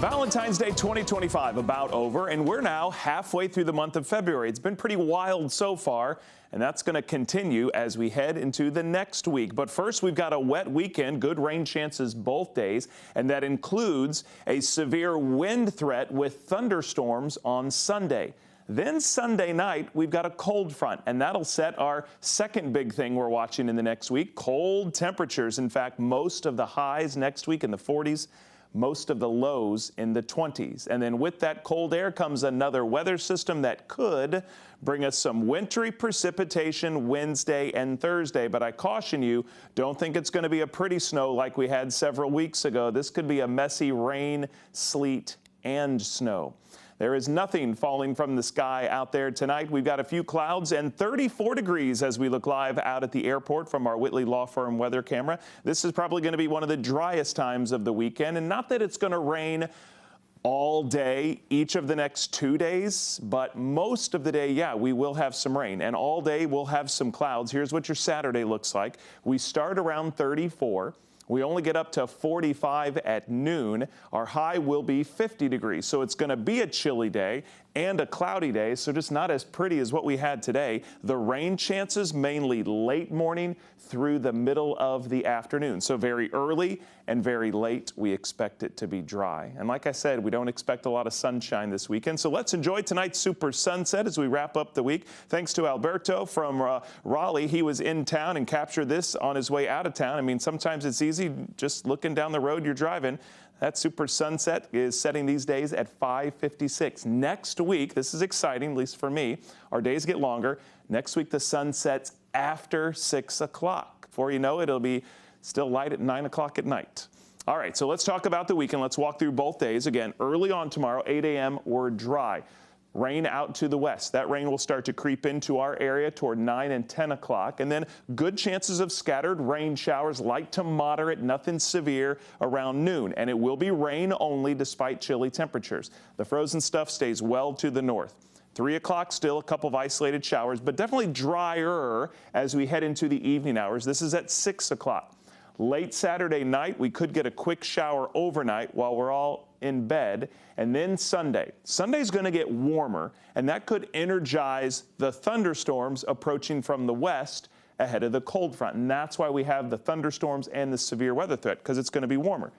Valentine's Day 2025 about over, and we're now halfway through the month of February. It's been pretty wild so far, and that's going to continue as we head into the next week. But first, we've got a wet weekend, good rain chances both days, and that includes a severe wind threat with thunderstorms on Sunday. Then Sunday night, we've got a cold front, and that'll set our second big thing we're watching in the next week, cold temperatures. In fact, most of the highs next week in the 40s. Most of the lows in the 20s. And then with that cold air comes another weather system that could bring us some wintry precipitation Wednesday and Thursday. But I caution you, don't think it's going to be a pretty snow like we had several weeks ago. This could be a messy rain, sleet, and snow. There is nothing falling from the sky out there tonight. We've got a few clouds and 34 degrees as we look live out at the airport from our Whitley Law Firm weather camera. This is probably going to be one of the driest times of the weekend, and not that it's going to rain all day each of the next 2 days, but most of the day, yeah, we will have some rain, and all day we'll have some clouds. Here's what your Saturday looks like. We start around 34. We only get up to 45 at noon. Our high will be 50 degrees. So it's going to be a chilly day and a cloudy day, so just not as pretty as what we had today. The rain chances mainly late morning through the middle of the afternoon. So very early and very late, we expect it to be dry. And like I said, we don't expect a lot of sunshine this weekend. So let's enjoy tonight's super sunset as we wrap up the week. Thanks to Alberto from Raleigh. He was in town and captured this on his way out of town. I mean, sometimes it's easy just looking down the road you're driving. That super sunset is setting these days at 5:56. Next week, this is exciting, at least for me, our days get longer. Next week, the sun sets after 6 o'clock. Before you know it, it'll be still light at 9 o'clock at night. All right, so let's talk about the weekend. Let's walk through both days. Again, early on tomorrow, 8 a.m., we're dry. Rain out to the west. That rain will start to creep into our area toward 9 and 10 o'clock. And then good chances of scattered rain showers, light to moderate, nothing severe around noon. And it will be rain only despite chilly temperatures. The frozen stuff stays well to the north. 3 o'clock, still a couple of isolated showers, but definitely drier as we head into the evening hours. This is at 6 o'clock. Late Saturday night, we could get a quick shower overnight while we're all in bed. And then Sunday's going to get warmer, and that could energize the thunderstorms approaching from the west ahead of the cold front. And that's why we have the thunderstorms and the severe weather threat, because it's going to be warmer.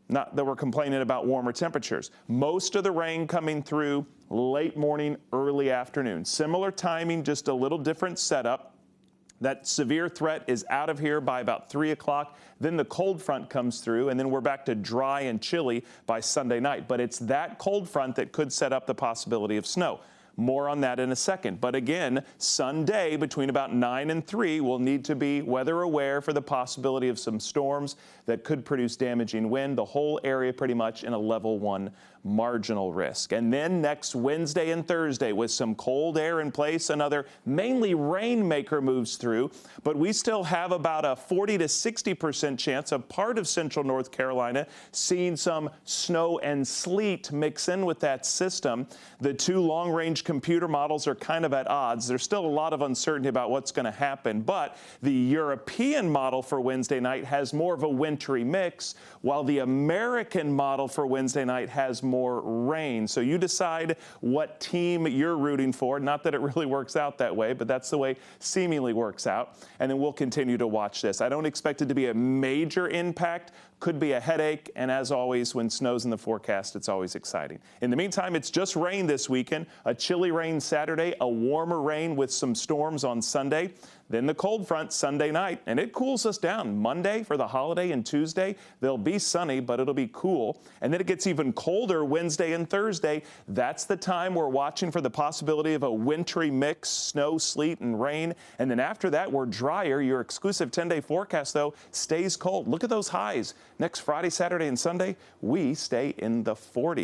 Not that we're complaining about warmer temperatures. Most of the rain coming through late morning, early afternoon. Similar timing, just a little different setup. That severe threat is out of here by about 3 o'clock. Then the cold front comes through, and then we're back to dry and chilly by Sunday night. But it's that cold front that could set up the possibility of snow. More on that in a second. But again, Sunday between about 9 and 3, we'll need to be weather aware for the possibility of some storms that could produce damaging wind. The whole area pretty much in a level 1 marginal risk. And then next Wednesday and Thursday, with some cold air in place, another mainly rainmaker moves through. But we still have about a 40 to 60% chance of part of central North Carolina seeing some snow and sleet mix in with that system. The two long-range computer models are kind of at odds. There's still a lot of uncertainty about what's going to happen, but the European model for Wednesday night has more of a wintry mix, while the American model for Wednesday night has more rain. So you decide what team you're rooting for. Not that it really works out that way, but that's the way seemingly works out. And then we'll continue to watch this. I don't expect it to be a major impact. Could be a headache, and as always, when snow's in the forecast, it's always exciting. In the meantime, it's just rain this weekend. A chilly rain Saturday, a warmer rain with some storms on Sunday. Then the cold front Sunday night, and it cools us down. Monday for the holiday and Tuesday, they'll be sunny, but it'll be cool. And then it gets even colder Wednesday and Thursday. That's the time we're watching for the possibility of a wintry mix, snow, sleet, and rain. And then after that, we're drier. Your exclusive 10-day forecast, though, stays cold. Look at those highs. Next Friday, Saturday, and Sunday, we stay in the 40s.